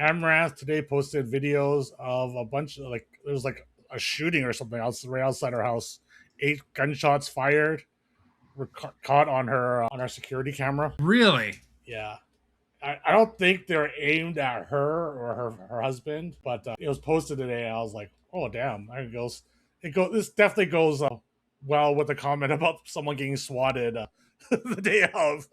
Amouranth today posted videos of a bunch of there was like a shooting or something else right outside her house. 8 gunshots fired were caught on our security camera. Really? Yeah. I don't think they're aimed at her or her husband, but it was posted today. And I was like, oh damn, there it goes. This definitely goes well with the comment about someone getting swatted the day of.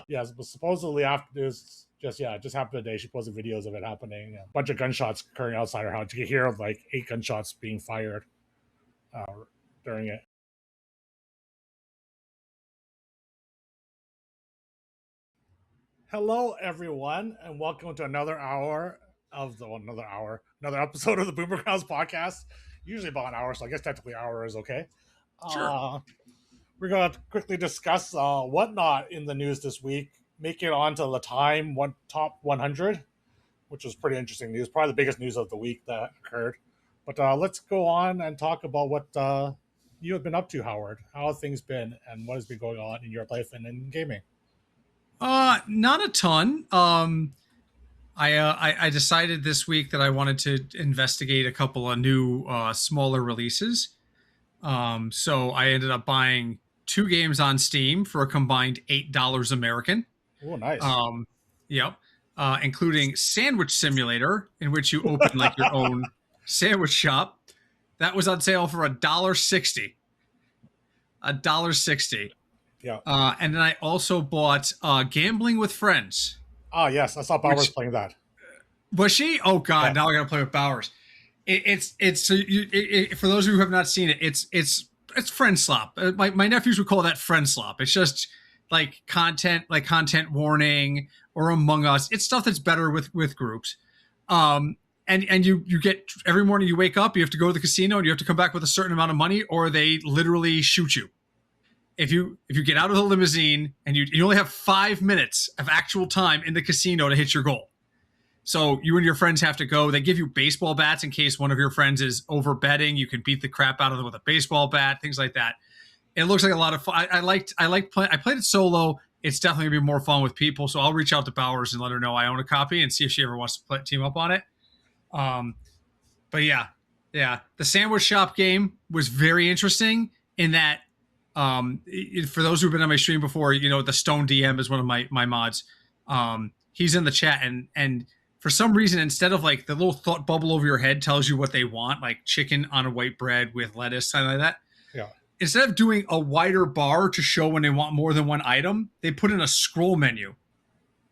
Yes, but supposedly after this, it just happened today. She posted videos of it happening. A bunch of gunshots occurring outside her house. You could hear like 8 gunshots being fired during it. Hello, everyone, and welcome to another episode of the Boomer Grounds podcast. Usually about an hour, so I guess technically an hour is okay. Sure. We're going to quickly discuss whatnot in the news this week. Make it onto the top 100, which was pretty interesting news. Probably the biggest news of the week that occurred. But let's go on and talk about what you have been up to, Howard. How have things been, and what has been going on in your life and in gaming? Not a ton. I decided this week that I wanted to investigate a couple of new smaller releases. So I ended up buying 2 games on Steam for a combined $8 American. Oh, nice. Yep. Including Sandwich Simulator, in which you open like your own sandwich shop. That was on sale for $1.60. $1.60. Yeah. And then I also bought Gambling with Friends. Oh, yes. I saw Bowers playing that. Was she? Oh, God. Yeah. Now I got to play with Bowers. It's for those of you who have not seen it, it's friend slop. My nephews would call that friend slop. It's just like content warning or Among Us. It's stuff that's better with groups. And you get every morning you wake up, you have to go to the casino and you have to come back with a certain amount of money or they literally shoot you. If you get out of the limousine and you only have 5 minutes of actual time in the casino to hit your goal. So you and your friends have to go. They give you baseball bats in case one of your friends is over betting. You can beat the crap out of them with a baseball bat, things like that. It looks like a lot of fun. I played it solo. It's definitely gonna be more fun with people. So I'll reach out to Bowers and let her know I own a copy and see if she ever wants to team up on it. But yeah. The Sandwich Shop game was very interesting in that. For those who've been on my stream before, the Stone DM is one of my mods. He's in the chat and for some reason, instead of like the little thought bubble over your head tells you what they want, like chicken on a white bread with lettuce, something like that. Yeah. Instead of doing a wider bar to show when they want more than one item, they put in a scroll menu.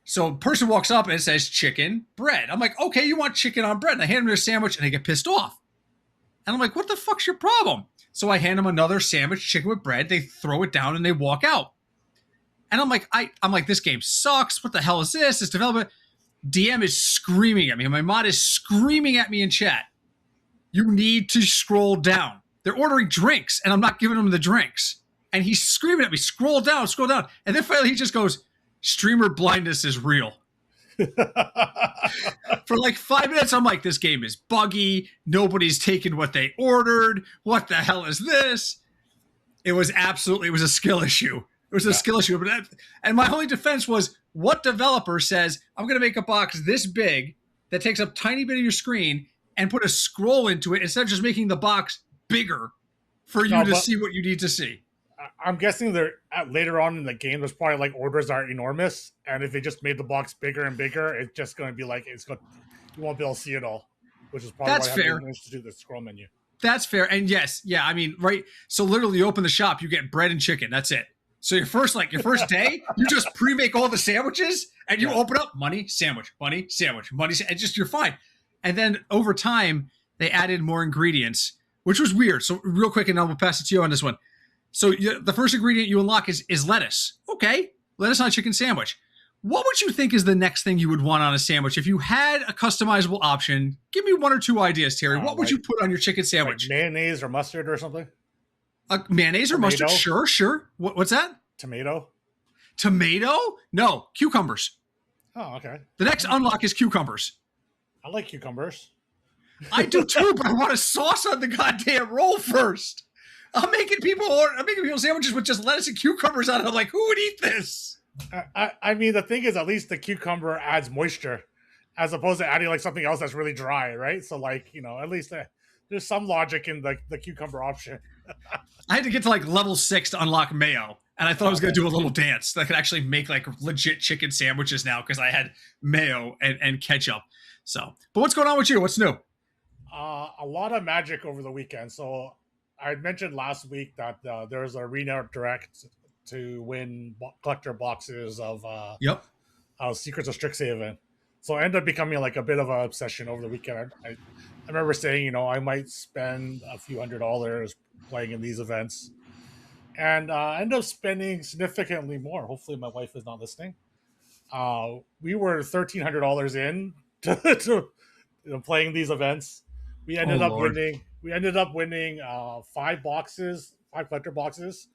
So a person walks up and it says chicken, bread. I'm like, okay, you want chicken on bread. And I hand them their sandwich and they get pissed off. And I'm like, what the fuck's your problem? So I hand them another sandwich, chicken with bread. They throw it down and they walk out. And I'm like, this game sucks. What the hell is this? This development. DM is screaming at me. My mod is screaming at me in chat. You need to scroll down. They're ordering drinks and I'm not giving them the drinks. And he's screaming at me, scroll down. And then finally he just goes, streamer blindness is real. For like 5 minutes, I'm like, this game is buggy. Nobody's taken what they ordered. What the hell is this? It was a skill issue. It was a skill issue. And my only defense was, what developer says, I'm going to make a box this big that takes up a tiny bit of your screen and put a scroll into it instead of just making the box bigger for you to see what you need to see. I'm guessing later on in the game, there's probably like orders that are enormous, and if they just made the box bigger and bigger, it's just going to be like you won't be able to see it all, which is probably That's why fair. I have to do the scroll menu. That's fair, and yes, I mean, right. So literally, you open the shop, you get bread and chicken. That's it. So your first day, you just pre-make all the sandwiches, and you open up money sandwich, and just you're fine. And then over time, they added more ingredients, which was weird. So real quick, and I will pass it to you on this one. So the first ingredient you unlock is lettuce. Okay, lettuce on a chicken sandwich. What would you think is the next thing you would want on a sandwich? If you had a customizable option, give me 1 or 2 ideas, Terry. What would you put on your chicken sandwich? Like mayonnaise or mustard or something? Mayonnaise or mustard? Sure. What's that? Tomato? No, cucumbers. Oh, okay. The next unlock is cucumbers. I like cucumbers. I do too, but I want a sauce on the goddamn roll first. I'm making people sandwiches with just lettuce and cucumbers on it. I'm like, who would eat this? I mean, the thing is, at least the cucumber adds moisture. as opposed to adding like something else that's really dry, right? So like at least there's some logic in the cucumber option. I had to get to like level 6 to unlock mayo, and I thought I was going Okay. to do a little dance that could actually make like legit chicken sandwiches now because I had mayo and ketchup. So, but what's going on with you? What's new? A lot of magic over the weekend. So I had mentioned last week that there was a Arena Direct to win collector boxes Yep. of Secrets of Strixhaven. So it ended up becoming like a bit of an obsession over the weekend. I remember saying, I might spend a few $100s playing in these events, and I ended up spending significantly more. Hopefully, my wife is not listening. We were $1,300 in to playing these events. We Oh ended up Lord. winning. We ended up winning 5 collector boxes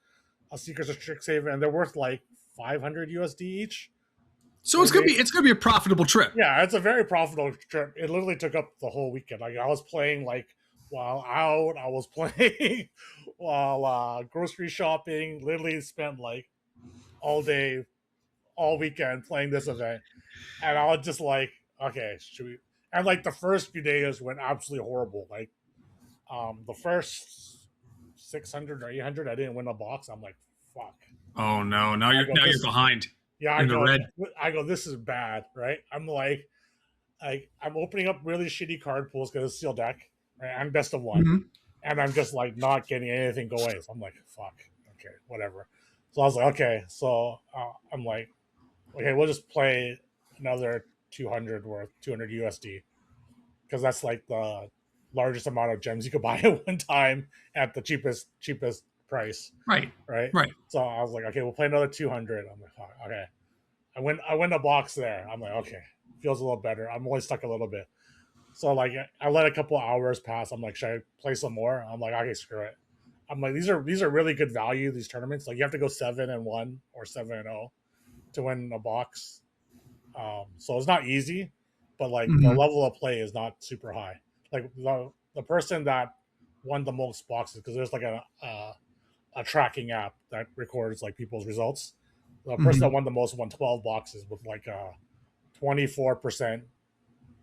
of Secrets of Strixhaven, and they're worth like 500 USD each. So We made it's gonna be a profitable trip. Yeah, it's a very profitable trip. It literally took up the whole weekend. Like I was playing like while out, I was playing while grocery shopping. Literally spent like all day, all weekend playing this event, and I was just like, okay, should we? And like the first few days went absolutely horrible. Like the first 600 or 800, I didn't win a box. I'm like, fuck. Oh no! I go You're this. behind. Yeah, You're in the red. I go. This is bad, right? I'm like, I'm opening up really shitty card pools because it's steel deck. Right? I'm best of one, Mm-hmm. and I'm just like not getting anything going. So I'm like, fuck, okay, whatever. So I was like, okay. So I'm like, okay, we'll just play another 200 worth, 200 USD, because that's like the largest amount of gems you could buy at one time at the cheapest price, Right. right? Right. So I was like, okay, we'll play another 200. I'm like, fuck, okay. I win a box there. I'm like, okay, feels a little better. I'm only stuck a little bit. So like I let a couple hours pass. I'm like, should I play some more? I'm like, okay, screw it. I'm like, these are really good value, these tournaments. Like you have to go 7-1 or 7-0 to win a box. So it's not easy, but like the Mm-hmm. level of play is not super high. Like the person that won the most boxes, because there's like a tracking app that records like people's results. The person that Mm-hmm. won the most won 12 boxes with like a 24%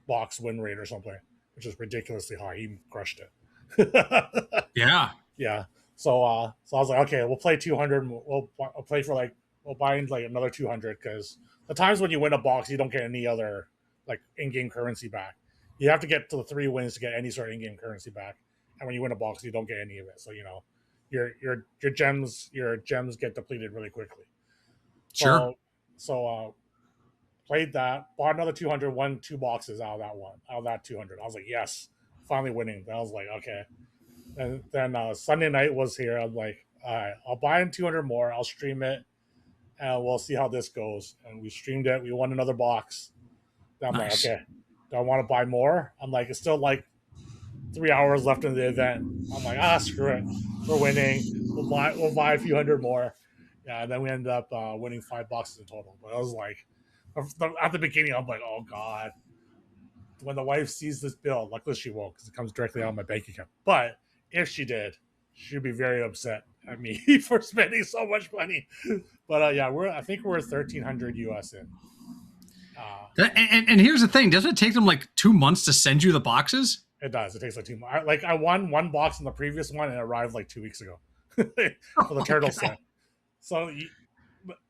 box win rate or something, which is ridiculously high. He crushed it. Yeah. Yeah. So I was like, okay, we'll play 200. We'll play for like we'll buy in like another 200 because the times when you win a box, you don't get any other like in-game currency back. You have to get to the 3 wins to get any sort of in-game currency back, and when you win a box, you don't get any of it. So your gems get depleted really quickly. Sure. So played that, bought another 200, won 2 boxes out of that 200. I was like, yes, finally winning. I was like, okay. And then Sunday night was here. I'm like, all right, I'll buy in 200 more. I'll stream it, and we'll see how this goes. And we streamed it. We won another box. Then I'm like, Nice. okay, do I want to buy more? I'm like, it's still like 3 hours left in the event. I'm like, screw it. We're winning. We'll buy a few hundred more. Yeah, and then we ended up winning 5 boxes in total. But I was like, at the beginning, I'm like, oh god. When the wife sees this bill, luckily she won't because it comes directly out of my bank account. But if she did, she'd be very upset at me for spending so much money. But yeah, I think we're 1,300 US in. And here's the thing: doesn't it take them like 2 months to send you the boxes? It does. It takes like 2 months. Like I won one box in the previous one and it arrived like 2 weeks ago for the turtle set. So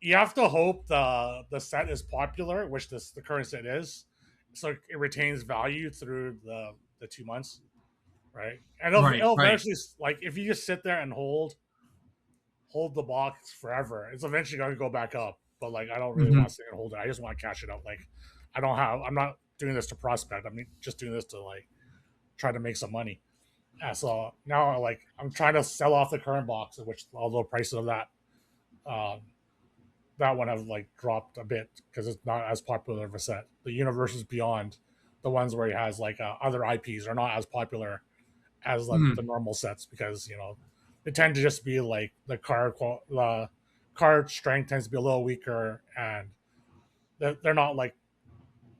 you have to hope the set is popular, which the current set is, so it retains value through the 2 months, right? And Right. it'll Right. eventually, like if you just sit there and hold the box forever, it's eventually going to go back up. But like I don't really Mm-hmm. want to sit and hold it. I just want to cash it out. Like I'm not doing this to prospect. I'm just doing this to like try to make some money. Yeah, so now like I'm trying to sell off the current box, which although prices of um, that one have like dropped a bit because it's not as popular of a set. The universes beyond the ones where he has like other IPs are not as popular as the Mm-hmm. normal sets because they tend to just be like the card strength tends to be a little weaker and they're not like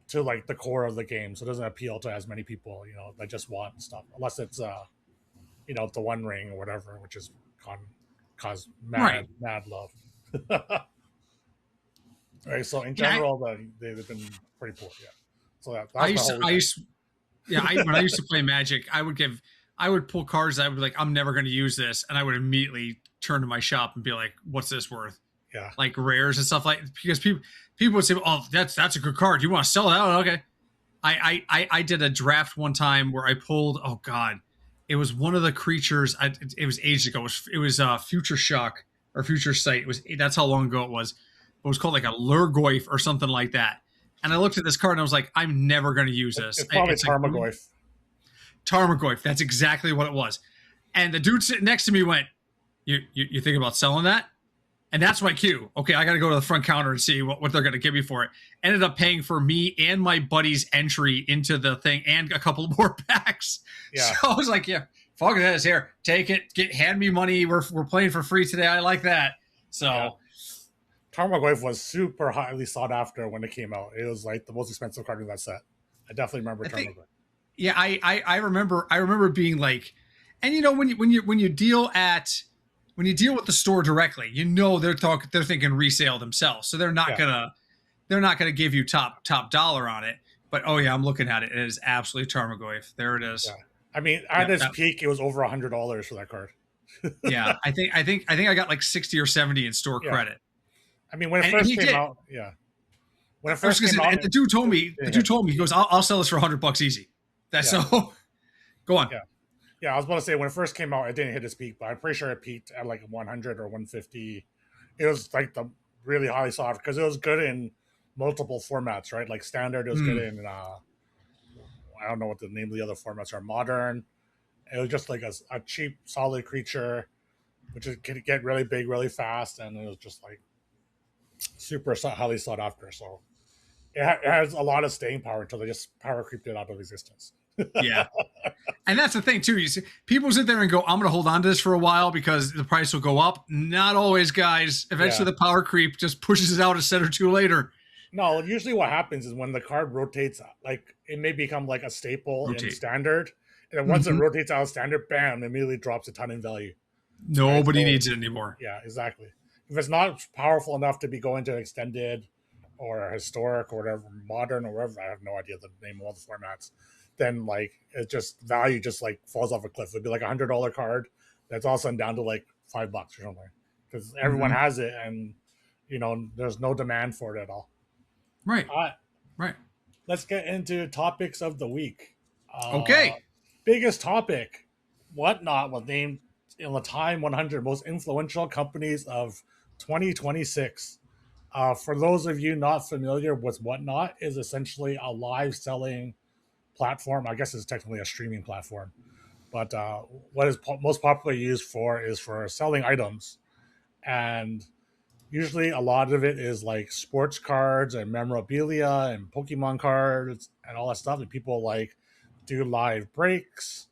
to like the core of the game, so it doesn't appeal to as many people that just want stuff unless it's the One Ring or whatever, which is cause Right. mad love. Right. So in Yeah. general, they've been pretty poor. Yeah. So that I was my used to, whole I weekend. used, yeah, when I used to play Magic, I would pull cards that I would be like, I'm never going to use this, and I would immediately turn to my shop and be like, what's this worth? Yeah. Like rares and stuff like, because people would say, oh, that's a good card. You want to sell it? Oh, okay. I did a draft one time where I pulled, oh god, it was one of the creatures. It was ages ago. It was Future Shock or Future Sight. It was, that's how long ago it was. It was called like a Lurgoyf or something like that. And I looked at this card and I was like, I'm never going to use this. It's probably It's like Tarmogoyf. Tarmogoyf. That's exactly what it was. And the dude sitting next to me went, you think about selling that? And that's my cue. Okay, I got to go to the front counter and see what they're going to give me for it. Ended up paying for me and my buddy's entry into the thing and a couple more packs. Yeah. So I was like, yeah, fuck it, is here. Take it. Hand me money. We're playing for free today. I like that. So Yeah. Tarmogoyf was super highly sought after when it came out. It was like the most expensive card in that set. I definitely remember Tarmogoyf. Yeah, I remember being like, and you know, when you deal with the store directly, you know they're thinking resale themselves, so they're not gonna give you top dollar on it. But oh yeah, I'm looking at it. It is absolutely Tarmogoyf. There it is. Yeah. I mean, at its peak, it was over $100 for that card. Yeah, I think I got like 60 or 70 in store credit. I mean, when it first came out, yeah. When it first came out, the dude told me, he goes, I'll sell this for $100 easy. That's so. Go on. Yeah. Yeah, I was about to say when it first came out, it didn't hit its peak, but I'm pretty sure it peaked at like 100 or 150. It was like the really highly sought after because it was good in multiple formats, right? Like standard, it was good in I don't know what the name of the other formats are. Modern, it was just like a cheap, solid creature, which could get really big, really fast, and it was just like super highly sought after. So it has a lot of staying power until they just power creeped it out of existence. Yeah. And that's the thing too. You see, people sit there and go, I'm going to hold on to this for a while because the price will go up. Not always, guys. Eventually the power creep just pushes it out a set or two later. No, usually what happens is when the card rotates, like it may become like a staple in standard. And then once it rotates out of standard, bam, it immediately drops a ton in value. Nobody needs it anymore. Yeah, exactly. If it's not powerful enough to be going to extended or historic or whatever, modern or whatever, I have no idea the name of all the formats, then like it just value just like falls off a cliff. It'd be like $100 card that's all of a sudden down to like $5 or something because everyone has it and you know there's no demand for it at all. Right. Right. Let's get into topics of the week. Okay. Biggest topic: Whatnot was named in the Time 100 most influential companies of 2026. For those of you not familiar with Whatnot, is essentially a live selling platform. I guess it's technically a streaming platform, but what is most popularly used for is for selling items, and usually a lot of it is like sports cards and memorabilia and Pokemon cards and all that stuff. And people like do live breaks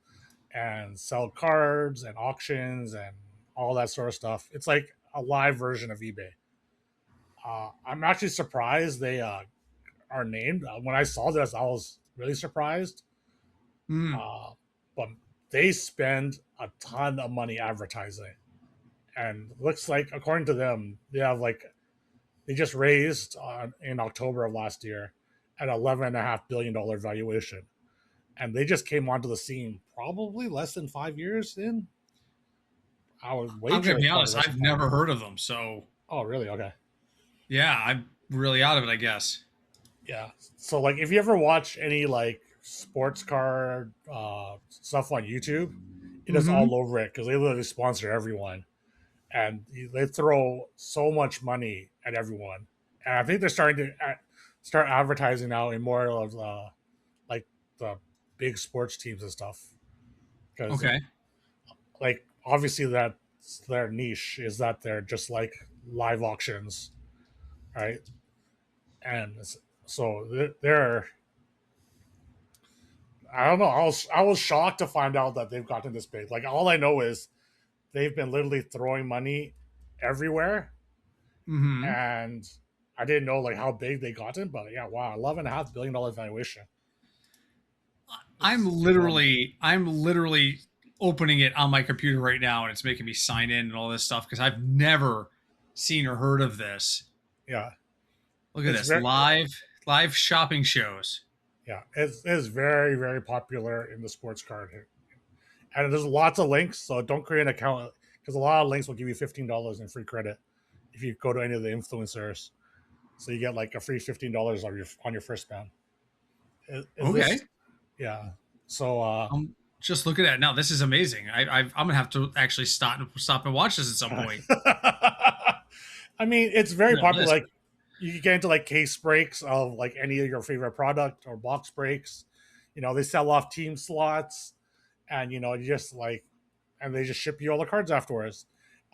and sell cards and auctions and all that sort of stuff. It's like a live version of eBay. I'm actually surprised they are named. When I saw this, I was really surprised. But they spend a ton of money advertising. And looks like, according to them, they just raised in October of last year at $11.5 billion valuation. And they just came onto the scene probably less than 5 years in. I'm going to be honest, I've never heard of them. So. Oh, really? Okay. Yeah, I'm really out of it, I guess. Yeah. So, like, if you ever watch any, like, sports card stuff on YouTube, it is all over it because they literally sponsor everyone. And they throw so much money at everyone. And I think they're starting to start advertising now in more of, like, the big sports teams and stuff. Okay. Like, obviously that's their niche is that they're just like live auctions, right? And so they're I don't know. I was shocked to find out that they've gotten this big. Like all I know is they've been literally throwing money everywhere, and I didn't know like how big they gotten. But yeah, wow, $11.5 billion valuation. I'm literally opening it on my computer right now, and it's making me sign in and all this stuff because I've never seen or heard of this. Yeah, look at this live shopping shows. Yeah, it's very very popular in the sports card, and there's lots of links. So don't create an account because a lot of links will give you $15 in free credit if you go to any of the influencers. So you get like a free $15 on your first spend. Is Okay. this? Yeah. So I'm just looking at it now. This is amazing. I'm gonna have to actually stop and watch this at some point. I mean, it's very That popular. list. Like you can get into like case breaks of like any of your favorite product or box breaks. You know, they sell off team slots, and you know, you just like, and they just ship you all the cards afterwards.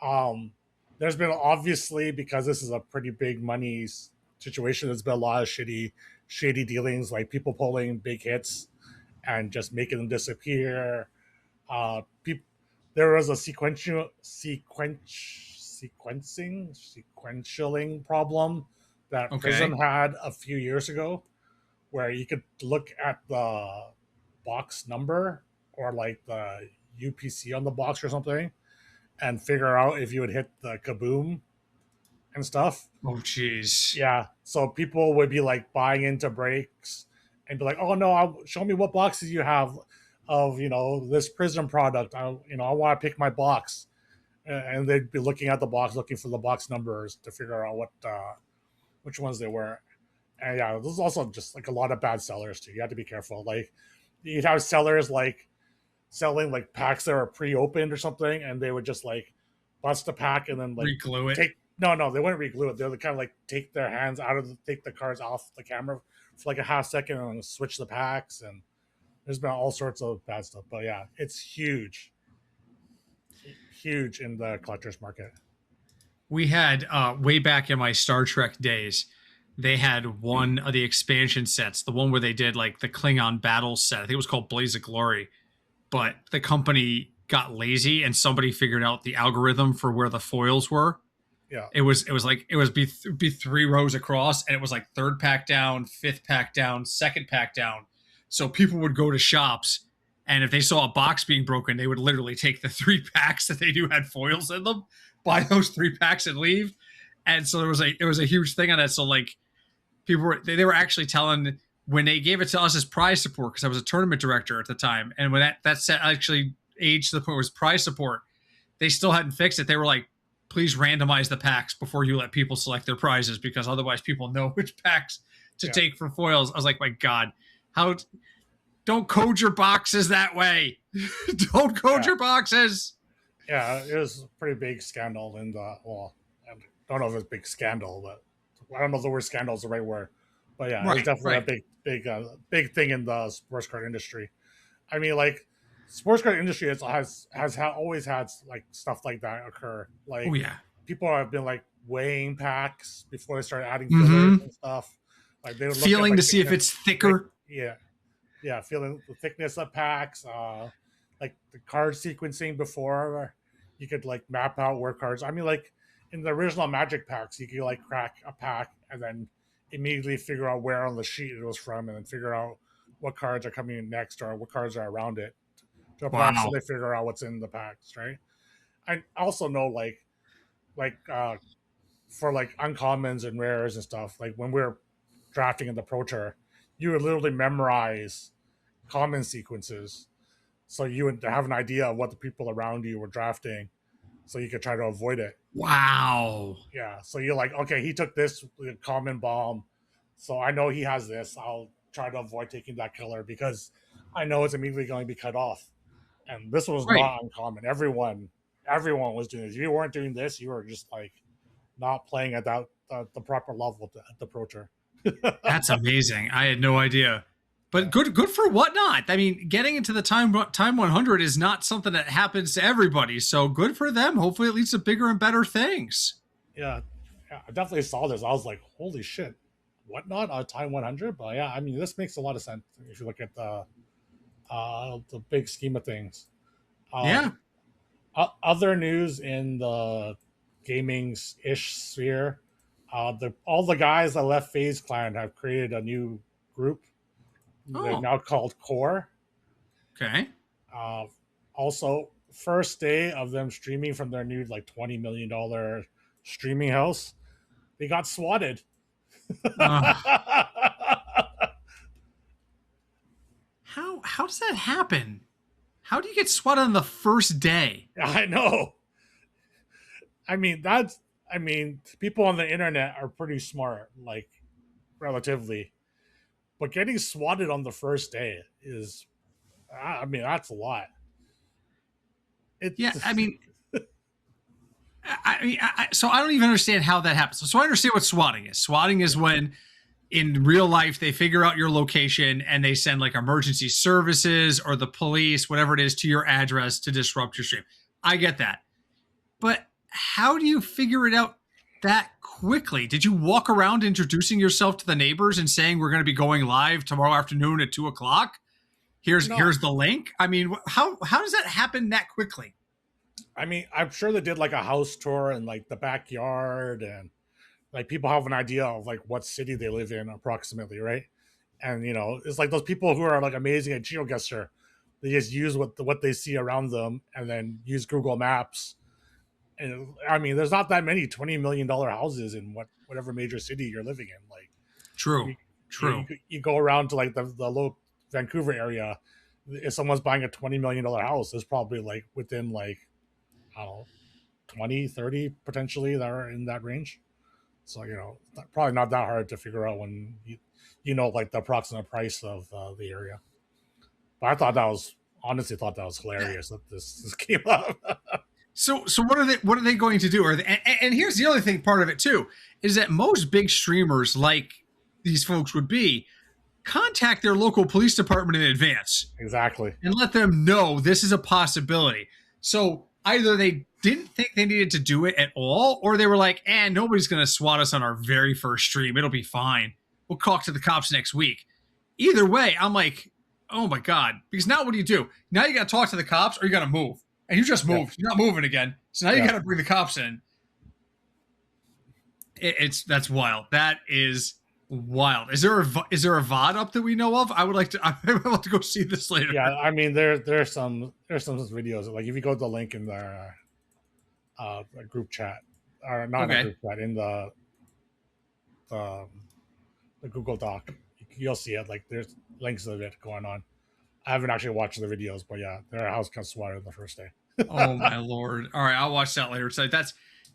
Um, there's been obviously because this is a pretty big money situation. There's been a lot of shady dealings, like people pulling big hits and just making them disappear. People, there was a sequentialing problem that Prism Okay. had a few years ago, where you could look at the box number or like the UPC on the box or something and figure out if you would hit the kaboom and stuff. Oh, jeez. Yeah, so people would be like buying into breaks and be like, "Oh no, show me what boxes you have of this Prism product. I want to pick my box." And they'd be looking at the box, looking for the box numbers to figure out which ones they were. And yeah, there's also just like a lot of bad sellers too. You have to be careful. Like you'd have sellers like selling like packs that are pre-opened or something, and they would just like bust a pack and then like Reglue it. take no, they wouldn't reglue it. They would kind of like take their hands out of take the cards off the camera for like a half second and then switch the packs. And there's been all sorts of bad stuff. But yeah, it's huge in the collector's market. We had way back in my Star Trek days, they had one of the expansion sets, the one where they did like the Klingon battle set. I think it was called Blaze of Glory. But the company got lazy and somebody figured out the algorithm for where the foils were. Yeah, It was be 3 rows across, and it was like third pack down, fifth pack down, second pack down. So people would go to shops, and if they saw a box being broken, they would literally take the 3 packs that they knew had foils in them, buy those 3 packs, and leave. And so there was a huge thing on that. So like people they were actually telling when they gave it to us as prize support, because I was a tournament director at the time, and when that set actually aged to the point where it was prize support, they still hadn't fixed it. They were like, please randomize the packs before you let people select their prizes, because otherwise people know which packs to yeah, take for foils. I was like, my God, how don't code your boxes that way. Don't code yeah, your boxes. yeah. It was a pretty big scandal in the I don't know if it's a big scandal, but I don't know if the word scandal is the right word. But yeah, it was Right, definitely a right. big thing in the sports card industry. I mean, like sports card industry always had like stuff like that occur. Oh Like yeah. people have been like weighing packs before they started adding fillers Mm-hmm. and stuff. Like they would look at Feeling like to see if it's thick, thicker. yeah, yeah, feeling the thickness of packs, like the card sequencing before you could like map out where cards. I mean, like in the original Magic packs, you could like crack a pack and then immediately figure out where on the sheet it was from, and then figure out what cards are coming in next or what cards are around it to Wow. approximately figure out what's in the packs, right? I also know like for like uncommons and rares and stuff. Like when we are drafting in the Pro Tour, you would literally memorize common sequences, so you would have an idea of what the people around you were drafting, so you could try to avoid it. Wow. Yeah, so you're like, okay, he took this common bomb, so I know he has this. I'll try to avoid taking that color because I know it's immediately going to be cut off. And this was Right. not uncommon. Everyone was doing this. If you weren't doing this, you were just like not playing at the proper level at the Pro Tour. That's amazing. I had no idea. But Yeah, good for whatnot. I mean, getting into the time 100 is not something that happens to everybody. So good for them. Hopefully it leads to bigger and better things. yeah, yeah. I definitely saw this. I was like, holy shit, whatnot on time 100. But yeah, I mean, this makes a lot of sense if you look at the big scheme of things. Yeah. Um, Other news in the gaming ish sphere, all the guys that left Faze Clan have created a new group. They're Oh, now called Core. okay. Uh, Also, first day of them streaming from their new like $20 million streaming house, they got swatted. Uh, How does that happen? How do you get swatted on the first day? I know. I mean, that's. I mean, people on the internet are pretty smart, like relatively, but getting swatted on the first day is. I mean, that's a lot. Yeah, I It's mean, so I don't even understand how that happens. So I understand what swatting is. Swatting is when in real life they figure out your location and they send like emergency services or the police, whatever it is, to your address to disrupt your stream. I get that. But how do you figure it out that quickly? Did you walk around introducing yourself to the neighbors and saying we're going to be going live tomorrow afternoon at 2 o'clock? no. Here's the link. I mean, how does that happen that quickly? I mean, I'm sure they did like a house tour in like the backyard, and like people have an idea of like what city they live in approximately, right? And it's like those people who are like amazing at geogesture. They just use what they see around them, and then use Google Maps. And I mean, there's not that many $20 million houses in whatever major city you're living in. Like True. you, True. you go around to like the low Vancouver area. If someone's buying a $20 million house, it's probably like within like I don't know 20, 30 potentially that are in that range. So probably not that hard to figure out when like the approximate price of the area. But I thought that was honestly thought that was hilarious that this came up. So what are they going to do? And here's the other thing. Part of it too is that most big streamers, like these folks would be, contact their local police department in advance Exactly. and let them know this is a possibility. So either they didn't think they needed to do it at all, or they were like, nobody's going to swat us on our very first stream. It'll be fine. We'll talk to the cops next week. Either way, I'm like, oh my God. Because now what do you do? Now you got to talk to the cops or you got to move. And you just moved. You're not moving again. So now you got to bring the cops in. That's wild. That is wild. Is there a VOD up that we know of? I would like to go see this later. Yeah, I mean there's some videos. Like if you go to the link in the group chat, or not in the group chat, in the Google Doc, you'll see it. Like there's links of it going on. I haven't actually watched the videos, but yeah, their house got swatted the first day. Oh my Lord. All right, I'll watch that later. So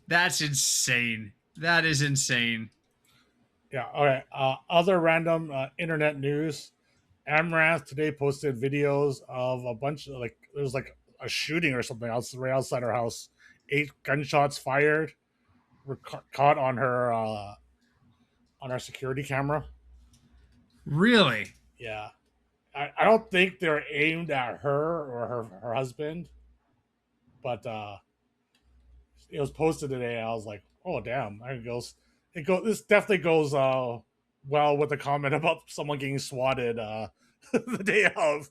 that's insane. That is insane. Yeah. All right. Other random internet news. Amouranth today posted videos of a bunch of like there's like a shooting or something else right outside her house. 8 gunshots fired. Were caught on her security camera. Really? Yeah. I don't think they're aimed at her or her husband, but it was posted today. I was like, oh damn! This definitely goes well with the comment about someone getting swatted the day of.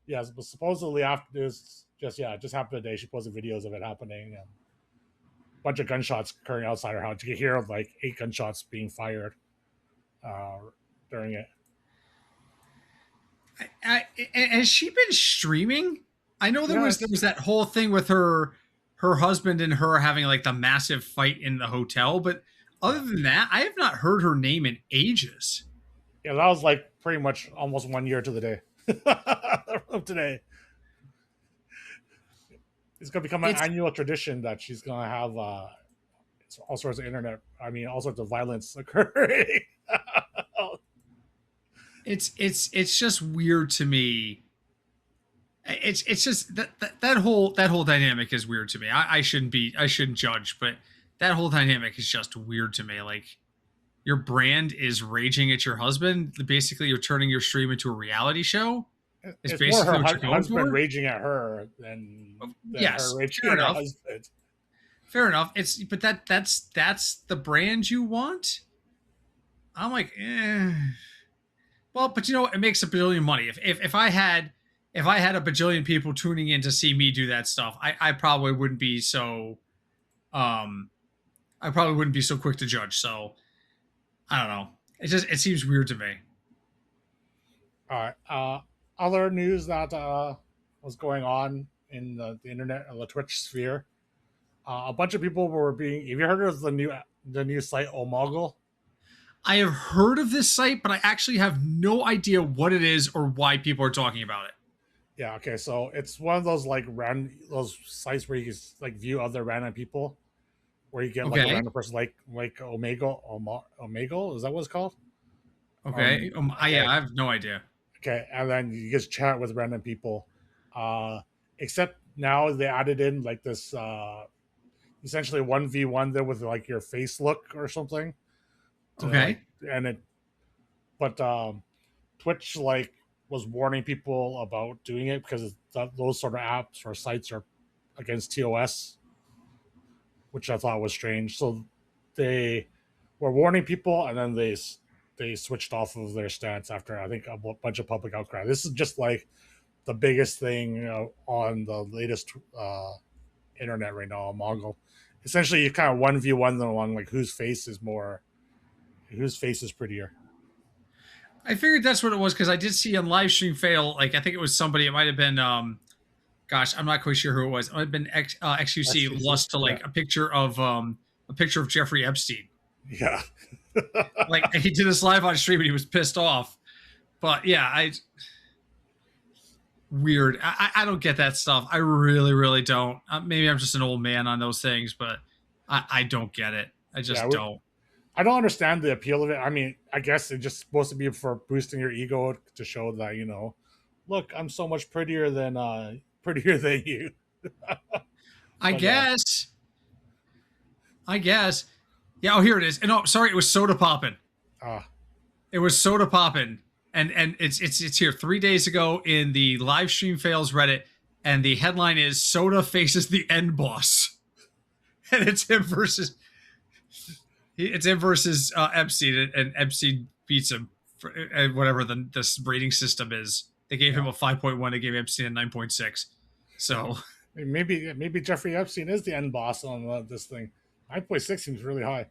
Yes, but supposedly after this, just happened today. She posted videos of it happening and a bunch of gunshots occurring outside her house. You can hear like 8 gunshots being fired during it. Has she been streaming? I know there was that whole thing with her husband and her having like the massive fight in the hotel, but other than that, I have not heard her name in ages. Yeah, that was like pretty much almost 1 year to the day of today. It's gonna become an annual tradition that she's gonna have all sorts of all sorts of violence occurring. It's just weird to me. It's just that whole dynamic is weird to me. I shouldn't judge, but that whole dynamic is just weird to me. Like your brand is raging at your husband. Basically, you're turning your stream into a reality show. It's basically more her husband raging at her than yes, her raging at her husband. Fair enough. But that's the brand you want. I'm like, well, but it makes a bajillion money. If I had a bajillion people tuning in to see me do that stuff, I probably wouldn't be so quick to judge. So I don't know. It seems weird to me. All right. Other news that was going on in the internet, the Twitch sphere. A bunch of people were being. Have you heard of the new site Omegle? I have heard of this site, but I actually have no idea what it is or why people are talking about it. Yeah, okay, so it's one of those like those sites where you can like view other random people, where you get like a Okay. random person like Omegle, is that what it's called? Okay. Okay, I have no idea. okay, and then you just chat with random people. Uh, except now they added in like this essentially 1v1 there with like your face look or something to like Okay. and it but Twitch like was warning people about doing it because those sort of apps or sites are against TOS, which I thought was strange. So they were warning people, and then they switched off of their stance after I think a bunch of public outcry. This is just like the biggest thing on the latest internet right now, Mongol. Essentially, you kind of 1v1 them on like whose face is prettier. I figured that's what it was because I did see on live stream fail. Like I think it was somebody. It might have been. Gosh, I'm not quite sure who it was. It might have been XUC SGC, lust to yeah, like a picture of Jeffrey Epstein. yeah. Like he did this live on stream and he was pissed off. But yeah, I weird. I don't get that stuff. I really, really don't. Maybe I'm just an old man on those things, but I don't get it. I Yeah, just don't. I don't understand the appeal of it. I mean, I guess it's just supposed to be for boosting your ego to show that look, I'm so much prettier than you. I But guess. I guess. Yeah. Oh, here it is. And oh, sorry, it was soda poppin'. uh, It was soda poppin', and it's here 3 days ago in the live stream fails Reddit, and the headline is Soda faces the end boss, and it's him versus Epstein, and Epstein beats him for whatever this rating system is. They gave him yeah, a 5.1. They gave Epstein a 9.6. So maybe Jeffrey Epstein is the end boss on this thing. 9.6 seems really high.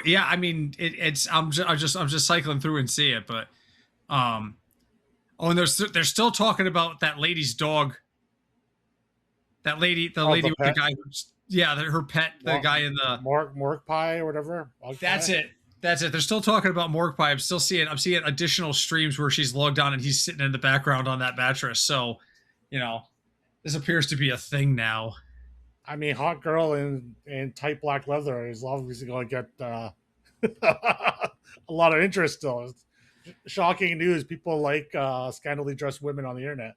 yeah, I mean it's I'm just cycling through and see it, but um oh, and they're still talking about that lady's dog. The Oh, lady the with the pet, guy yeah, her pet, the guy in the Mork pie or whatever. Bug that's pie. it. That's it. They're still talking about Mork Pie. I'm seeing additional streams where she's logged on and he's sitting in the background on that mattress. So, you know, this appears to be a thing now. I mean, hot girl in tight black leather is obviously going to get a lot of interest still. It's shocking news. People like scantily dressed women on the internet.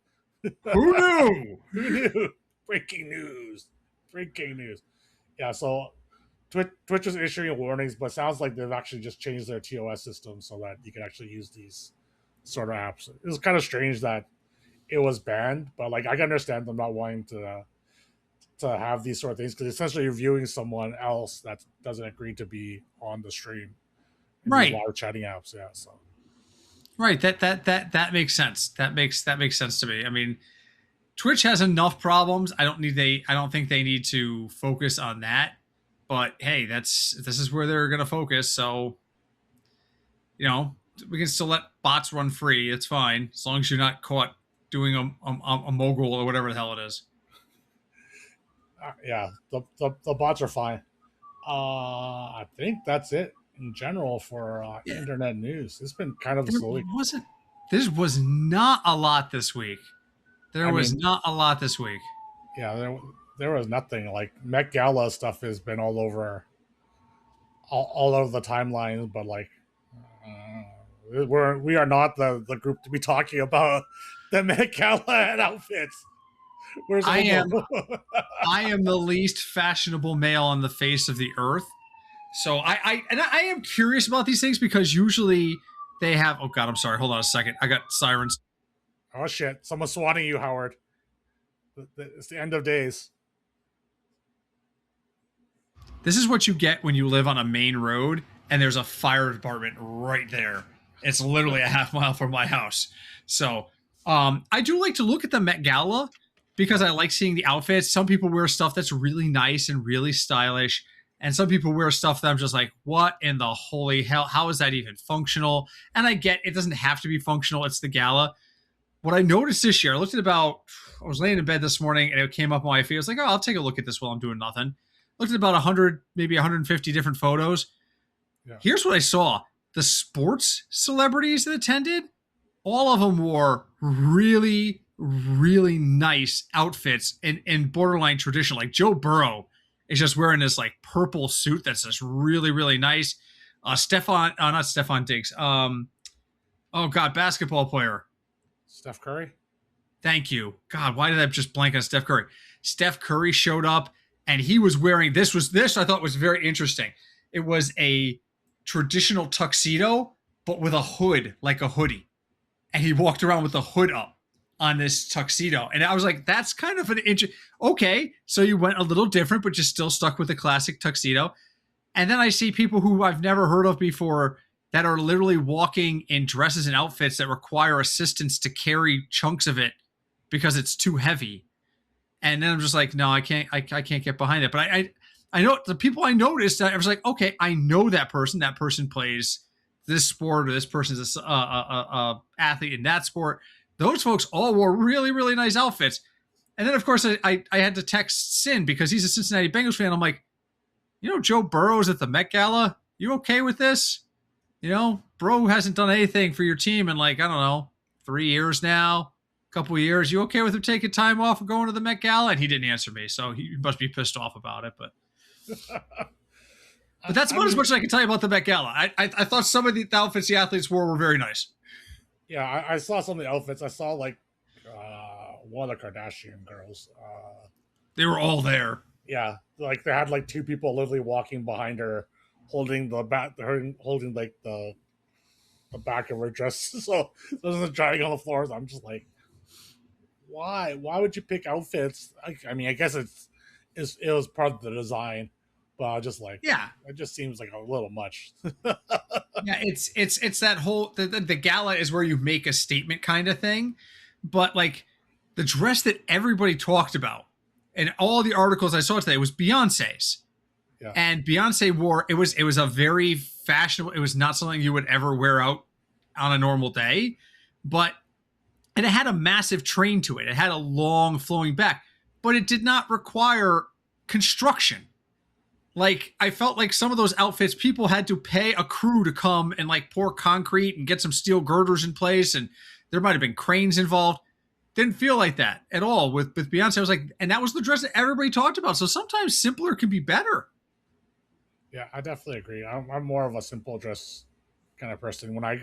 Who knew? Who knew? Breaking news. Breaking news. Yeah, so Twitch is issuing warnings, but sounds like they've actually just changed their TOS system so that you can actually use these sort of apps. It was kind of strange that it was banned, but like I can understand them not wanting to have these sort of things because essentially you're viewing someone else that doesn't agree to be on the stream in these Right. live chatting apps. Yeah, so Right. That makes sense. That makes sense to me. I mean, Twitch has enough problems. I don't think they need to focus on that. But hey, this is where they're gonna focus. So, you know, we can still let bots run free. It's fine as long as you're not caught doing a mogul or whatever the hell it is. yeah, the bots are fine. I think that's it in general for Yeah, internet news. It's been kind of a there slow week. wasn't. There was not a lot this week. There I was mean, not a lot this week. yeah, there was nothing like Met Gala stuff has been all over the timelines, but like we are not the group to be talking about the Met Gala and outfits. Where's I am Obo? I am the least fashionable male on the face of the earth. So I am curious about these things because usually they have. Oh God, I'm sorry. Hold on a second. I got sirens. Oh shit! Someone's swatting you, Howard. It's the end of days. This is what you get when you live on a main road and there's a fire department right there. It's literally a half mile from my house. So I do like to look at the Met Gala because I like seeing the outfits. Some people wear stuff that's really nice and really stylish. And some people wear stuff that I'm just like, what in the holy hell? How is that even functional? And I get it doesn't have to be functional. It's the gala. What I noticed this year, I was laying in bed this morning and it came up on my feed. I was like, oh, I'll take a look at this while I'm doing nothing. Looked at about 100, maybe 150 different photos. Yeah. Here's what I saw. The sports celebrities that attended, all of them wore really, really nice outfits in borderline tradition. Like Joe Burrow is just wearing this like purple suit that's just really, really nice. Not Stefan Diggs. Oh God, basketball player. Steph Curry. Thank you. God, why did I just blank on Steph Curry? Steph Curry showed up and he was wearing this I thought was very interesting. It was a traditional tuxedo, but with a hood, like a hoodie. And he walked around with the hood up on this tuxedo. And I was like, that's kind of an okay. So you went a little different, but you still stuck with the classic tuxedo. And then I see people who I've never heard of before that are literally walking in dresses and outfits that require assistance to carry chunks of it because it's too heavy. And then I'm just like, no, I can't get behind it. But I know the people I noticed, I was like, okay, I know that person. That person plays this sport, or this person's a athlete in that sport. Those folks all wore really, really nice outfits. And then, of course, I had to text Sin because he's a Cincinnati Bengals fan. I'm like, Joe Burrow's at the Met Gala. You okay with this? Bro hasn't done anything for your team in 3 years now, a couple of years. You okay with him taking time off and going to the Met Gala? And he didn't answer me, so he must be pissed off about it. But that's about as much as I can tell you about the Met Gala. I thought some of the outfits the athletes wore very nice. Yeah, I saw some of the outfits. I saw one of the Kardashian girls. They were all there. Yeah, like they had two people literally walking behind her, holding the back, holding the back of her dress, so it wasn't drying on the floor. I'm just like, why? Why would you pick outfits? I mean, I guess it was part of the design, but I just yeah, it just seems like a little much. Yeah, it's that whole the gala is where you make a statement kind of thing, but the dress that everybody talked about and all the articles I saw today was Beyonce's. Yeah. And Beyonce wore it was a very fashionable. It was not something you would ever wear out on a normal day, and it had a massive train to it. It had a long flowing back, but it did not require construction. I felt like some of those outfits, people had to pay a crew to come and pour concrete and get some steel girders in place, and there might have been cranes involved. Didn't feel like that at all with Beyonce. I was like, and that was the dress that everybody talked about. So sometimes simpler can be better. Yeah, I definitely agree. I'm more of a simple dress kind of person. When I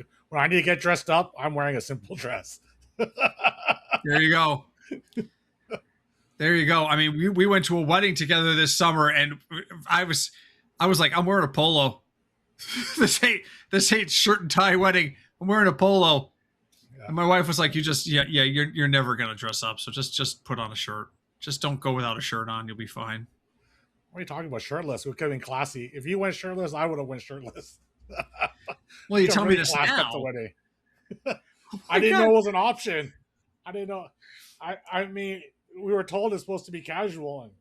need to get dressed up, I'm wearing a simple dress. There you go. There you go. I mean, we went to a wedding together this summer, and I was like, I'm wearing a polo. this ain't shirt and tie wedding. I'm wearing a polo. Yeah. And my wife was like, you're never gonna dress up, so just put on a shirt. Just don't go without a shirt on. You'll be fine. What are you talking about? Shirtless? We could have been classy. If you went shirtless, I would have went shirtless. Well, you tell me this now. I didn't know it was an option. I didn't know. I mean, we were told it's supposed to be casual, and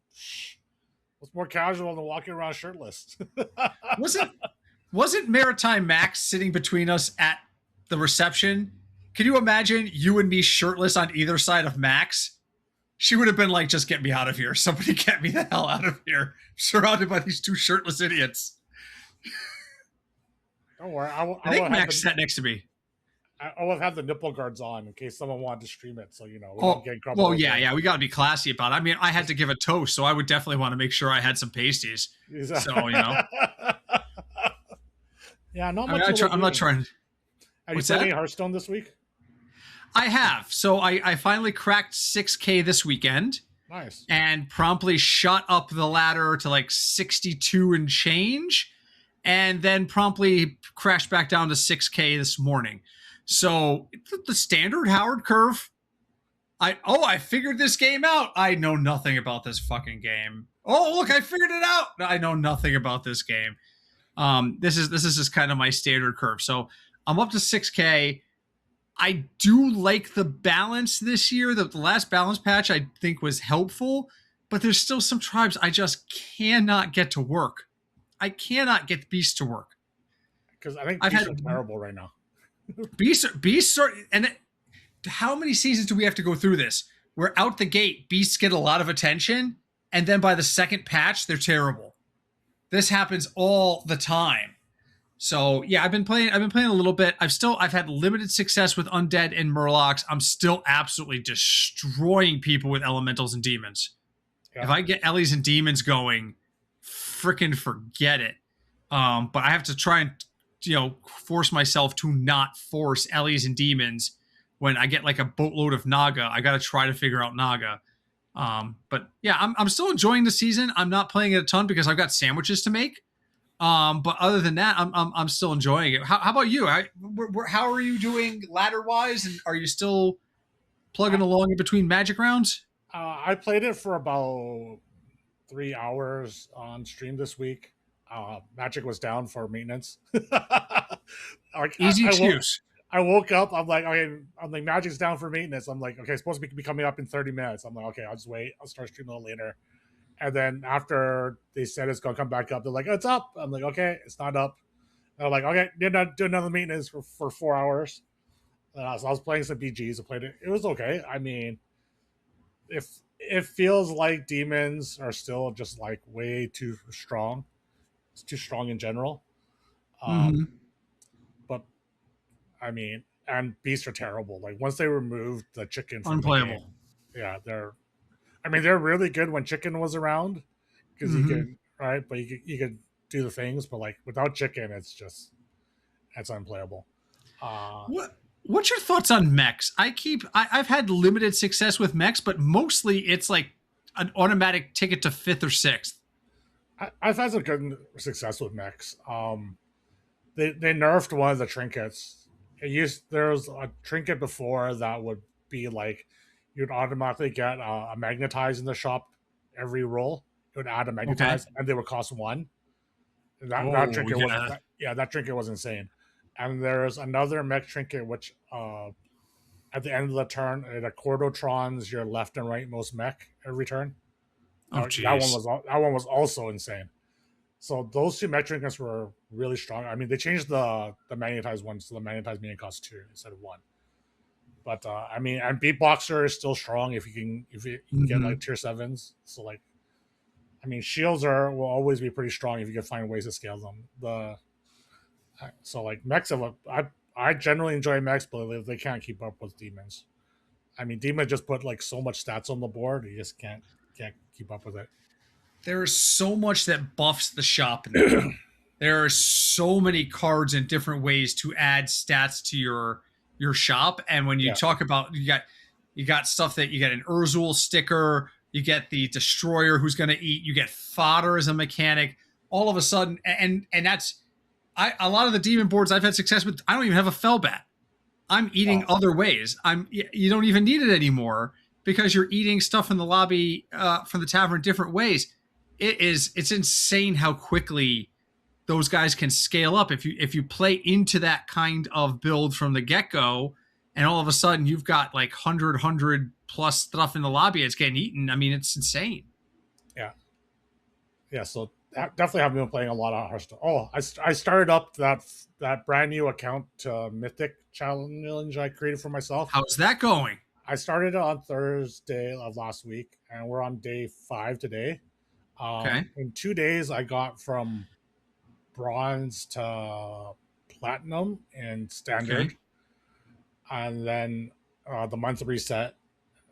it's more casual than walking around shirtless. Wasn't Maritime Max sitting between us at the reception? Can you imagine you and me shirtless on either side of Max? She would have been like, just get me out of here. Somebody get me the hell out of here. Surrounded by these two shirtless idiots. Don't worry. I think Max sat next to me. I will have the nipple guards on in case someone wanted to stream it. So, we don't get trouble. Well, yeah. We got to be classy about it. I mean, I had to give a toast, so I would definitely want to make sure I had some pasties. So, Yeah, not much. I'm not trying. Have you played any Hearthstone this week? I have. So I finally cracked 6K this weekend. Nice. And promptly shot up the ladder to 62 and change, and then promptly crashed back down to 6K this morning. So the standard Howard curve. I figured this game out. I know nothing about this fucking game. Oh, look, I figured it out. I know nothing about this game. This is just kind of my standard curve. So I'm up to 6K. I do like the balance this year. The last balance patch I think was helpful, but there's still some tribes I just cannot get to work. I cannot get beasts to work. Because I think beasts are terrible right now. Beasts are, and how many seasons do we have to go through this? Where out the gate, beasts get a lot of attention, and then by the second patch, they're terrible. This happens all the time. So yeah, I've been playing a little bit. I've had limited success with undead and murlocs. I'm still absolutely destroying people with elementals and demons. If Yeah. I get Ellies and demons going, freaking forget it. But I have to try and force myself to not force Ellies and demons when I get like a boatload of Naga. I got to try to figure out Naga. But yeah, I'm still enjoying the season. I'm not playing it a ton because I've got sandwiches to make. But other than that, I'm still enjoying it. How about you? How are you doing ladder wise? And are you still plugging I, along in between magic rounds? I played it for about 3 hours on stream this week. Magic was down for maintenance. Like Easy excuse. I woke up. I'm like, okay. I'm like, Magic's down for maintenance. I'm like, okay, it's supposed to be coming up in 30 minutes. I'm like, okay, I'll just wait. I'll start streaming a little later. And then after they said it's gonna come back up, they're like, it's up. I'm like, okay, it's not up. And I'm like, okay, did not do another maintenance for 4 hours. So I was playing some BGs. I played it. It was okay. I mean, if it feels like demons are still just like way too strong. It's too strong in general. Um, Mm-hmm. but I mean, and beasts are terrible. Like once they removed the chicken from the game, Unplayable. yeah, they're. I mean, they're really good when chicken was around because you Mm-hmm. could right, but you could do the things. But like without chicken, it's unplayable. Uh, What's your thoughts on mechs? I've had limited success with mechs, but mostly it's like an automatic ticket to fifth or sixth. I've had some good success with mechs. They nerfed one of the trinkets. There was a trinket before that would be like you'd automatically get a magnetize in the shop every roll. It would add a Okay. magnetize, and they would cost one. That Oh trinket was yeah. yeah, that trinket was insane. And there's another mech trinket which at the end of the turn it accordotrons your left and right most mech every turn. Oh jeez. That one was also insane. So those two mech trinkets were really strong. I mean, they changed the magnetized one, so the magnetized minion costs two instead of one. But I mean, and beatboxer is still strong if you can get Mm-hmm. like tier sevens. So like, I mean, shields are will always be pretty strong if you can find ways to scale them. The so like mechs have I generally enjoy mechs, but they can't keep up with demons. I mean, demons just put like so much stats on the board, you just can't keep up with it. There is so much that buffs the shop now. There are so many cards in different ways to add stats to your shop. And when you Yeah, talk about you got stuff that you get an Urzul sticker, you get the destroyer who's going to eat, you get fodder as a mechanic. All of a sudden, and that's a lot of the demon boards I've had success with. I don't even have a Fellbat. I'm eating oh, other ways. You don't even need it anymore because you're eating stuff in the lobby from the tavern different ways. It's insane how quickly those guys can scale up if you play into that kind of build from the get go, and all of a sudden you've got like 100 plus stuff in the lobby. It's getting eaten. I mean, it's insane. yeah. Yeah, so definitely have been playing a lot of Hearthstone. Oh, I started up that brand new account Mythic challenge I created for myself. How's that going? I started it on Thursday of last week, and we're on day 5 today. Okay. In 2 days, I got from bronze to platinum in Okay. standard, and then the month reset.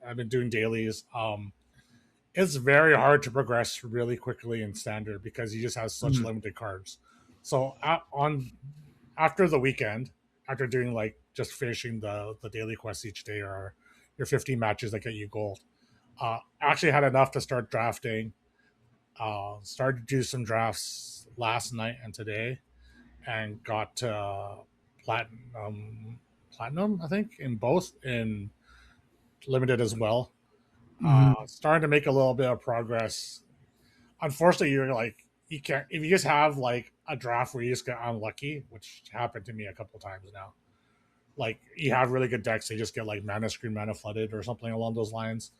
I've been doing dailies. It's very hard to progress really quickly in standard because you just have such Mm. limited cards. So on after the weekend, after doing like just finishing the daily quests each day or your 15 matches that get you gold, actually had enough to start drafting. Started to do some drafts last night and today, and got platinum I think in both in limited as well. Mm-hmm. Starting to make a little bit of progress. Unfortunately, you're like you can't if you just have like a draft where you just get unlucky, which happened to me a couple times now. Like you have really good decks, they just get like mana screen, mana flooded, or something along those lines.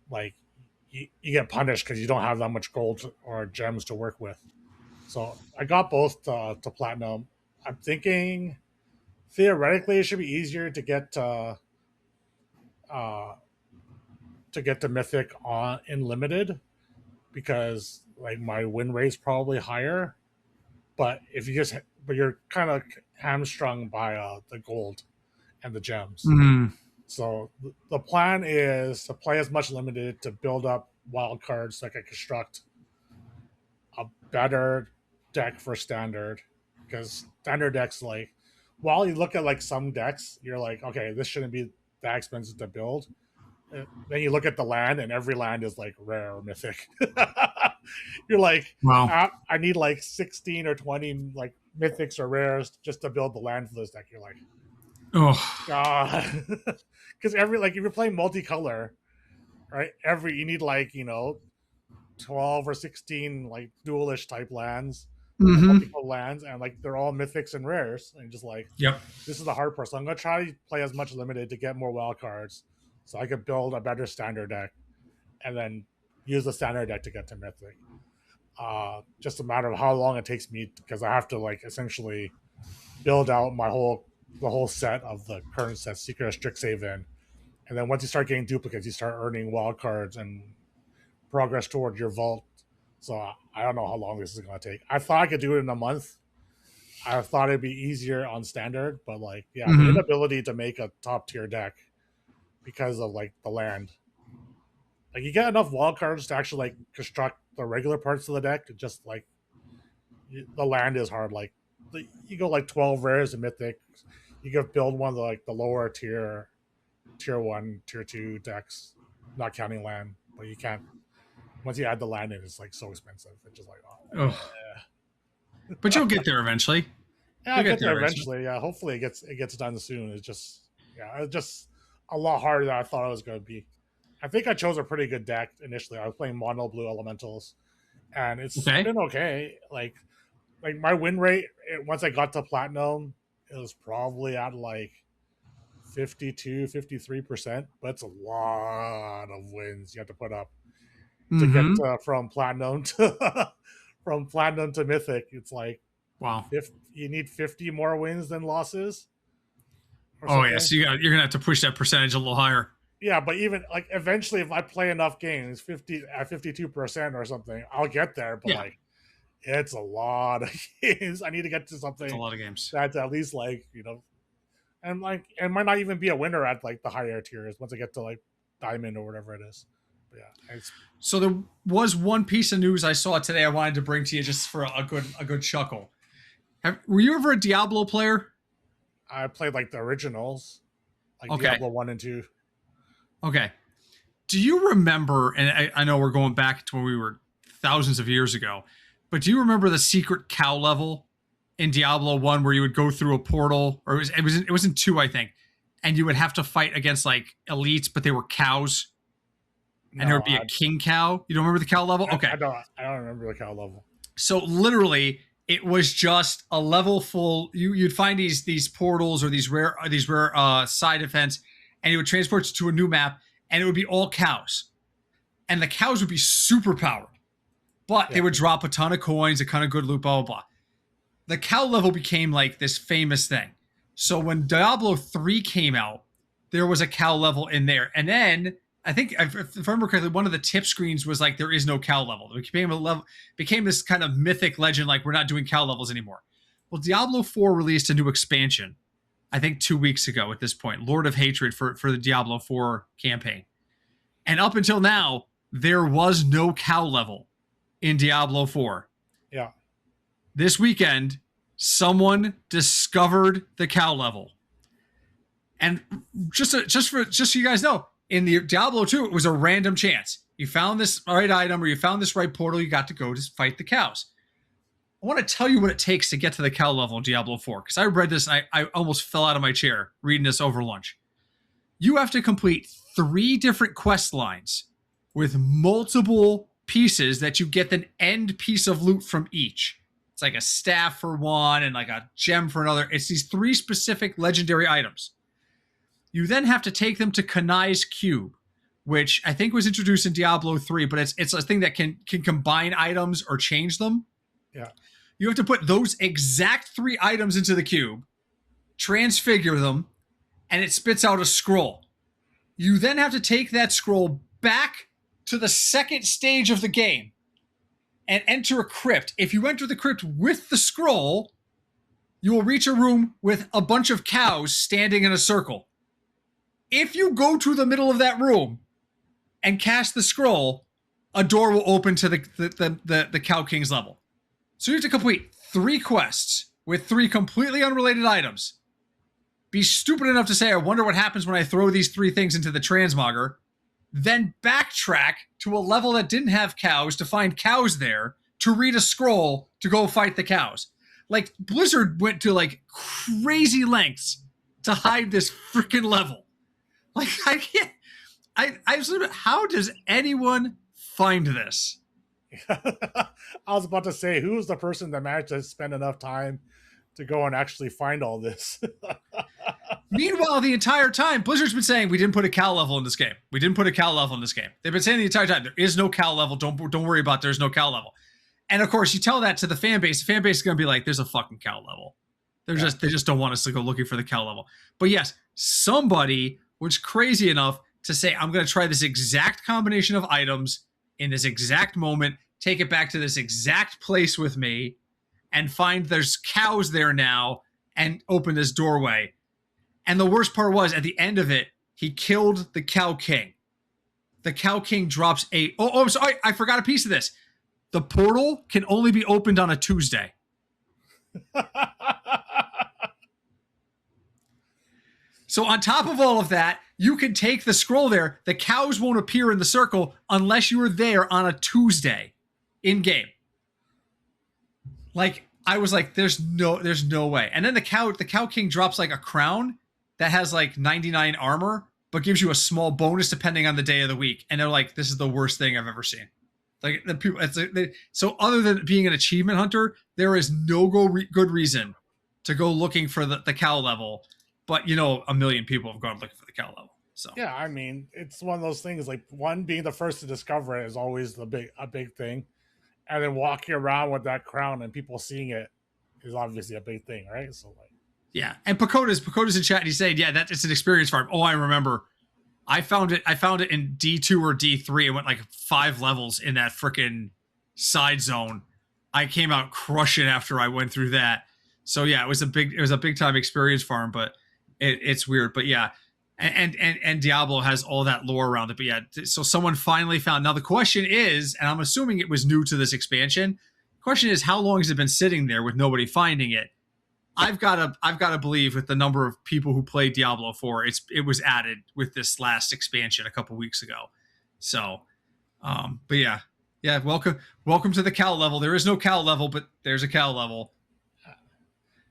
Like you get punished because you don't have that much gold or gems to work with. So I got both to platinum. I'm thinking theoretically it should be easier uh, to get to mythic on in limited because like my win rate's probably higher. But if you just but you're kind of hamstrung by the gold and the gems. Mm. So the plan is to play as much limited to build up wild cards so I can construct a better deck for standard. Because standard decks, like, while you look at like some decks, you're like, okay, this shouldn't be that expensive to build. Then you look at the land, and every land is like rare or mythic. You're like, Wow. I need like 16 or 20 like mythics or rares just to build the land for this deck. You're like, Oh. God, because every like if you're playing multicolor, right? Every you need like 12 or 16 like dualish type lands, or Mm-hmm. multiple lands, and like they're all mythics and rares, and just like Yep. this is the hard part. So I'm gonna try to play as much limited to get more wild cards, so I could build a better standard deck, and then use the standard deck to get to mythic. Just a matter of how long it takes me because I have to like essentially build out the whole set of the current set, Secret Strixhaven, and then once you start getting duplicates, you start earning wild cards and progress toward your vault. So I don't know how long this is going to take. I thought I could do it in a month. I thought it'd be easier on standard, but like, yeah, the Mm-hmm. inability to make a top tier deck because of like the land. Like you get enough wild cards to actually like construct the regular parts of the deck. Just like the land is hard. Like you go like 12 rares and mythic. You could build one of the like the lower tier one, tier two decks, not counting land, but you can't. Once you add the land in, it's like so expensive. It's just like, oh, Oh. But you'll get there eventually. yeah, I'll You'll get get there there eventually. eventually. Yeah, hopefully it gets done soon. It's just it's just a lot harder than I thought it was going to be. I think I chose a pretty good deck initially. I was playing mono blue elementals, and it's Okay. been okay. Like my win rate once I got to platinum, it was probably at like 52, 53%, but it's a lot of wins you have to put up to get Mm-hmm. from platinum to from platinum to mythic. It's like Wow. you need 50 more wins than losses or Oh yeah. something. So you're gonna have to push that percentage a little higher. Yeah, but even like eventually, if I play enough games, 50 at 52% or something, I'll get there. But Yeah. like, it's a lot of games. I need to get to It's a something lot of games. that's at least like and like it might not even be a winner at like the higher tiers once I get to like diamond or whatever it is. But yeah, it's So there was one piece of news I saw today I wanted to bring to you just for a good chuckle. Were you ever a Diablo player? I played like the originals, like Okay. Diablo 1 and 2. Okay. Do you remember, and I know we're going back to when we were thousands of years ago, but do you remember the secret cow level in Diablo 1 where you would go through a portal, or it was in 2, I think, and you would have to fight against like elites, but they were cows, and there No, would be a king cow. You don't remember the cow level? Okay. I don't remember the cow level. So literally it was just a level full. You'd find these portals or these rare side events, and it would transport you to a new map, and it would be all cows, and the cows would be super powered, but they Yeah, would drop a ton of coins, a ton of good loot, blah blah blah. The cow level became like this famous thing. So when Diablo 3 came out, there was a cow level in there, and then I think if I remember correctly, one of the tip screens was like there is no cow level. It became this kind of mythic legend, like we're not doing cow levels anymore. Well, Diablo 4 released a new expansion, I think 2 weeks ago at this point, Lord of Hatred for the Diablo 4 campaign. And up until now, there was no cow level in Diablo 4. yeah, This weekend, someone discovered the cow level. And just so you guys know, in the Diablo 2, it was a random chance. You found this right item or you found this right portal, you got to go to fight the cows. I want to tell you what it takes to get to the cow level in Diablo 4, because I read this and I almost fell out of my chair reading this over lunch. You have to complete 3 different quest lines with multiple pieces that you get an end piece of loot from each. It's like a staff for one and like a gem for another. It's these 3 specific legendary items. You then have to take them to Kanai's Cube, which I think was introduced in Diablo 3, but it's a thing that can combine items or change them. yeah. You have to put those exact 3 items into the cube, transfigure them, and it spits out a scroll. You then have to take that scroll back to the second stage of the game and enter a crypt. If you enter the crypt with the scroll, you will reach a room with a bunch of cows standing in a circle. If you go to the middle of that room and cast the scroll, a door will open to the Cow King's level. So you have to complete 3 quests with 3 completely unrelated items. Be stupid enough to say, I wonder what happens when I throw these 3 things into the transmogger. Then backtrack to a level that didn't have cows to find cows there, to read a scroll to go fight the cows. Like, Blizzard went to like crazy lengths to hide this freaking level. Like, I can't. How does anyone find this? I was about to say, who's the person that managed to spend enough time to go and actually find all this? Meanwhile, the entire time, Blizzard's been saying, we didn't put a cow level in this game. We didn't put a cow level in this game. They've been saying the entire time, there is no cow level. Don't worry about there's no cow level. And of course, you tell that to the fan base. The fan base is going to be like, there's a fucking cow level. They just don't want us to go looking for the cow level. But yes, somebody was crazy enough to say, I'm going to try this exact combination of items in this exact moment, take it back to this exact place with me, and find there's cows there now, and open this doorway. And the worst part was, at the end of it, he killed the Cow King. The Cow King drops a... Oh, I'm sorry. I forgot a piece of this. The portal can only be opened on a Tuesday. So on top of all of that, you can take the scroll there. The cows won't appear in the circle unless you are there on a Tuesday in game. Like, I was like, there's no way. And then the Cow King drops like a crown that has like 99 armor, but gives you a small bonus depending on the day of the week. And they're like, this is the worst thing I've ever seen. Like, the people. So other than being an achievement hunter, there is no good reason to go looking for the cow level. But, you know, a million people have gone looking for the cow level. So yeah, I mean, it's one of those things. Like, one, being the first to discover it is always a big thing, and then walking around with that crown and people seeing it is obviously a big thing, right? So like, yeah. And Pakoda's in chat, and he's saying, yeah, it's an experience farm. Oh, I remember. I found it in D2 or D3. It went like 5 levels in that freaking side zone. I came out crushing after I went through that. So yeah, it was a big time experience farm, but it's weird. But yeah, and Diablo has all that lore around it. But yeah, so someone finally found. Now the question is, and I'm assuming it was new to this expansion. The question is, how long has it been sitting there with nobody finding it? I've got to believe, with the number of people who played Diablo 4, it was added with this last expansion a couple weeks ago. So, but yeah, welcome to the cow level. There is no cow level, but there's a cow level.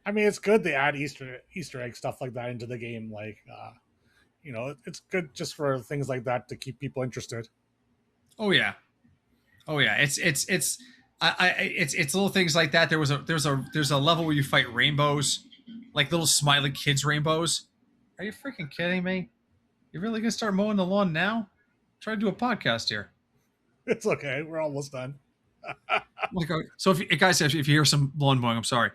I mean, it's good they add Easter egg stuff like that into the game. Like, you know, it's good just for things like that to keep people interested. Oh yeah. It's little things like that. There's a level where you fight rainbows, like little smiley kids rainbows. Are you freaking kidding me? You're really gonna start mowing the lawn now? Try to do a podcast here. It's okay. We're almost done. So if you hear some lawn mowing, I'm sorry.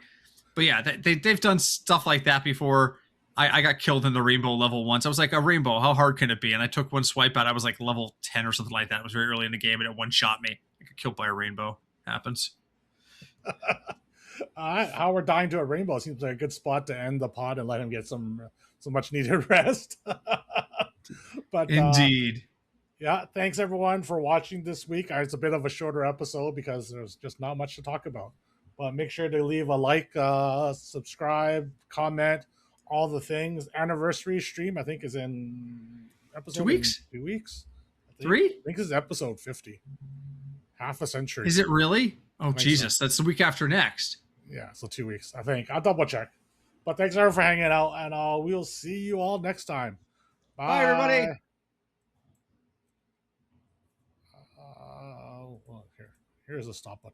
But yeah, they've done stuff like that before. I got killed in the rainbow level once. I was like, a rainbow, how hard can it be? And I took one swipe out. I was like level 10 or something like that. It was very early in the game, and it one-shot me. I got killed by a rainbow. Happens. How we're dying to a rainbow seems like a good spot to end the pod and let him get some much needed rest. But indeed. Yeah, thanks everyone for watching this week. It's a bit of a shorter episode because there's just not much to talk about. But make sure to leave a like, subscribe, comment, all the things. Anniversary stream, I think, is in episode 2 weeks. 2 weeks. 3? I think this is episode 50. Half a century. Is it really? Oh Jesus, so. That's the week after next. Yeah, so 2 weeks, I think. I'll double check. But thanks everyone for hanging out, and we'll see you all next time. Bye everybody. Well, here's a stop button.